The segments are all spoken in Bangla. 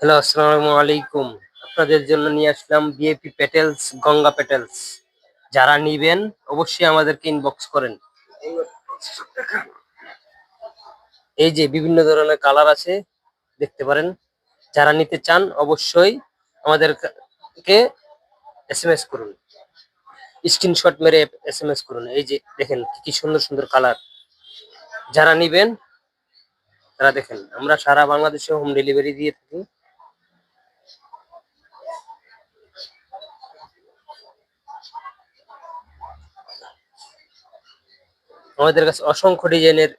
হ্যালো, আসসালামু আলাইকুম। আপনাদের জন্য নিয়ে আসলাম বিএপি পেটেলস, গঙ্গা পেটেলস। যারা নিবেন অবশ্যই আমাদেরকে ইনবক্স করেন। এই যে বিভিন্ন ধরনের কালার আছে, দেখতে পারেন। যারা নিতে চান অবশ্যই আমাদেরকে এসএমএস করুন, স্ক্রিনশট মেরে এসএমএস করুন। এই যে দেখেন কি কি সুন্দর সুন্দর কালার। যারা নিবেন তারা দেখেন, আমরা সারা বাংলাদেশে হোম ডেলিভারি দিয়ে থাকি। আমাদের কাছে অসংখ্য ডিজাইনের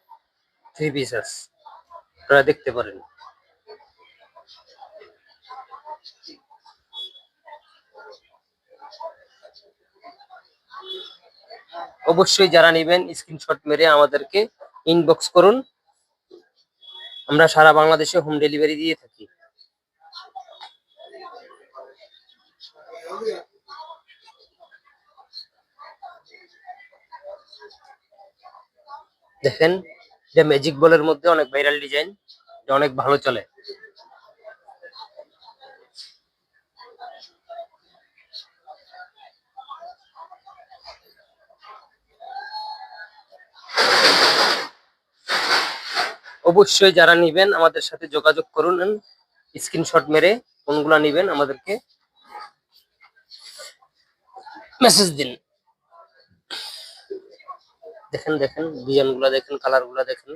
থ্রি পিস আছে, আপনারা দেখতে পারেন। অবশ্যই যারা নেবেন স্ক্রিনশট মেরে আমাদেরকে ইনবক্স করুন। আমরা সারা বাংলাদেশে হোম ডেলিভারি দিয়ে থাকি। দেখেন, এটা ম্যাজিক বলের মধ্যে অনেক ভাইরাল ডিজাইন, এটা অনেক ভালো চলে। অবশ্যই যারা নিবেন আমাদের সাথে যোগাযোগ করুন, স্ক্রিনশট মেরে কোনগুলা নিবেন আমাদেরকে মেসেজ দিন। দেখেন দেখেন ডিজাইন গুলা দেখেন, কালার গুলা দেখেন।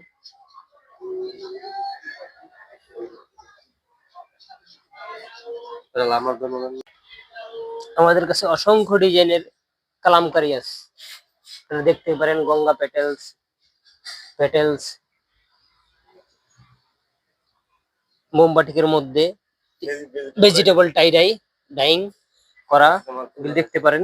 আমাদের কাছে অসংখ্য ডিজাইনের কালামকারী আছে, আপনারা দেখতে পারেন। গঙ্গা পেটেলস, পেটেলস মোমবাটিকের মধ্যে ভেজিটেবল টাই ডাইং করা, এগুলো দেখতে পারেন।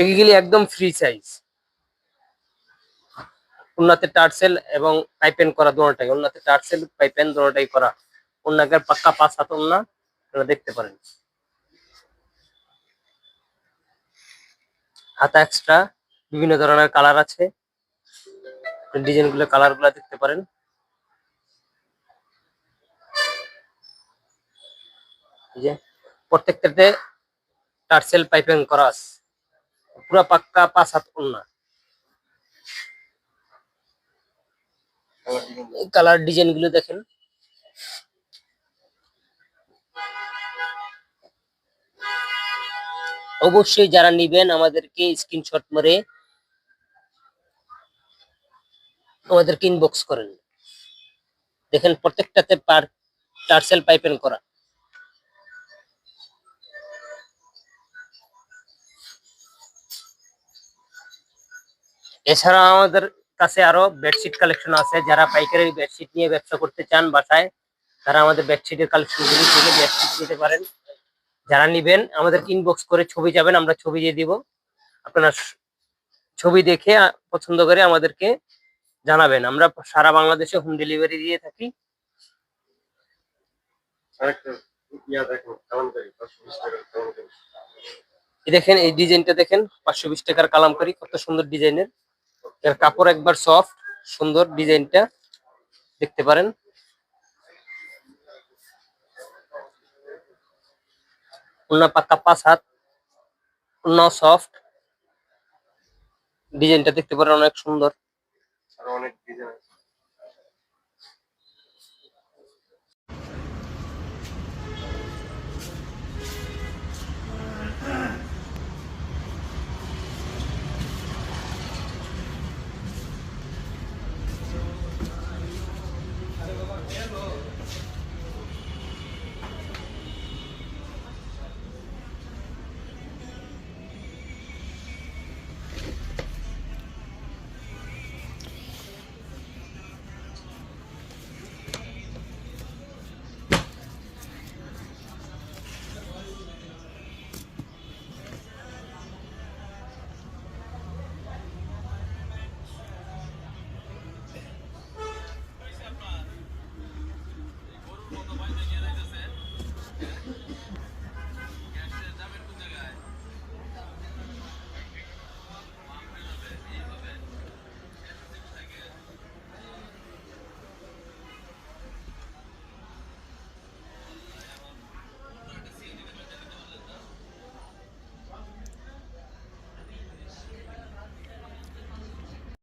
এগুলি একদম ফ্রি সাইজ, উন্নতে টার্সেল এবং পাইপেন করা দোনোটাই, উন্নতে টার্সেল পাইপেন দোনোটাই করা। উন্নাকের পাক্কা 5 হাত উন্না, আপনারা দেখতে পারেন। হাতা এক্সট্রা, বিভিন্ন ধরনের কালার আছে, ডিজাইন গুলো কালার গুলা দেখতে পারেন। এই যে প্রত্যেকটাতে টার্সেল পাইপেন করা আছে, পুরো পাক্কা 5 হাত উন্না। কালার ডিজাইন গুলো দেখেন। অবশ্যই যারা নিবেন আমাদেরকে স্ক্রিনশট মেরে আমাদেরকে ইনবক্স করেন। দেখেন প্রত্যেকটাতে টার্সেল পাইপেন করা। এছাড়া আমাদের কাছে আরো বেডশিট কালেকশন আছে। যারা পাইকারি বেডশিট নিয়ে ব্যবসা করতে চান বাসায়, তারা আমাদের বেডশিটের কালেকশন গুলি থেকে বেডশিট নিতে পারেন। যারা নিবেন আমাদেরকে ইনবক্স করে ছবি যাবেন, আমরা ছবি দিয়ে দিব। আপনারা ছবি দেখে পছন্দ করে আমাদেরকে জানাবেন। আমরা সারা বাংলাদেশে হোম ডেলিভারি দিয়ে থাকি। দেখেন এই ডিজাইনটা দেখেন, 520 টাকার কালামকারী, কত সুন্দর ডিজাইনের। এর কাপড় একবার সফট, সুন্দর ডিজাইনটা দেখতে পারেন। ওন্না পাক্কা 5 হাত, ওন্না সফট, ডিজাইনটা দেখতে পারেন অনেক সুন্দর।